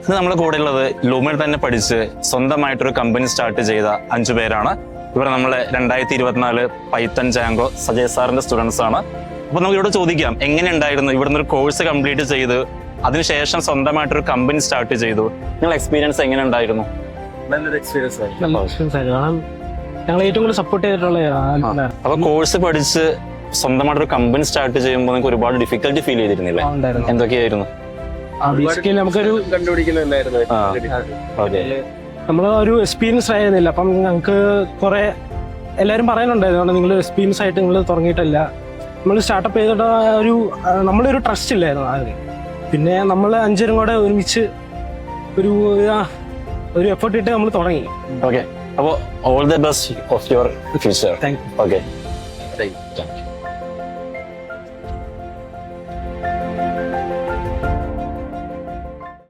ഇന്ന് നമ്മുടെ കൂടെ ഉള്ളത് ലൂമിൽ തന്നെ പഠിച്ച് സ്വന്തമായിട്ടൊരു കമ്പനി സ്റ്റാർട്ട് ചെയ്ത 5 പേരാണ്. ഇവർ നമ്മളെ 2024 പൈത്തൺ ജാങ്കോ സജയ് സാറിന്റെ സ്റ്റുഡൻസ് ആണ്. അപ്പൊ നമുക്ക് ഇവിടെ ചോദിക്കാം, എങ്ങനെ ഉണ്ടായിരുന്നു ഇവിടുന്ന് ഒരു കോഴ്സ് കംപ്ലീറ്റ് ചെയ്ത് അതിനുശേഷം സ്വന്തമായിട്ടൊരു കമ്പനി സ്റ്റാർട്ട് ചെയ്തു? നിങ്ങളുടെ എക്സ്പീരിയൻസ് എങ്ങനെ ഉണ്ടായിരുന്നു? നല്ലൊരു എക്സ്പീരിയൻസ് ആയി. നല്ല എക്സ്പീരിയൻസ് ആയിരുന്നു. കാരണം ഞങ്ങൾ ഏറ്റവും കൂടുതൽ സപ്പോർട്ട് ചെയ്തിട്ടുള്ള അപ്പൊ കോഴ്സ് പഠിച്ച് സ്വന്തമായിട്ടൊരു കമ്പനി സ്റ്റാർട്ട് ചെയ്യുമ്പോൾ നിങ്ങൾക്ക് ഒരുപാട് ഡിഫിക്കൽട്ടി ഫീൽ ചെയ്തിരുന്നില്ലേ? ഉണ്ടായിരുന്നു. എന്തൊക്കെയായിരുന്നു? ബേസിക്കലി നമുക്കൊരു കണ്ടുപിടിക്കുന്നുണ്ടായിരുന്നു. ഓക്കെ. നമ്മൾ ഒരു എക്സ്പീരിയൻസ് ആയിരുന്നില്ല. അപ്പം ഞങ്ങൾക്ക് കുറെ എല്ലാവരും പറയുന്നുണ്ടായിരുന്നു, നിങ്ങൾ എക്സ്പീരിയൻസ് ആയിട്ട് നിങ്ങൾ തുടങ്ങിയിട്ടല്ല, നമ്മൾ സ്റ്റാർട്ടപ്പ് ചെയ്തിട്ട് നമ്മളൊരു ട്രസ്റ്റ് ഇല്ലായിരുന്നു അതിന്. പിന്നെ നമ്മൾ 5 പേരും കൂടെ ഒരുമിച്ച് ഒരു എഫേർട്ട് ഇട്ട് നമ്മൾ തുടങ്ങി. ഓക്കെ. അപ്പോൾ all the best of your future. Thank you. Okay.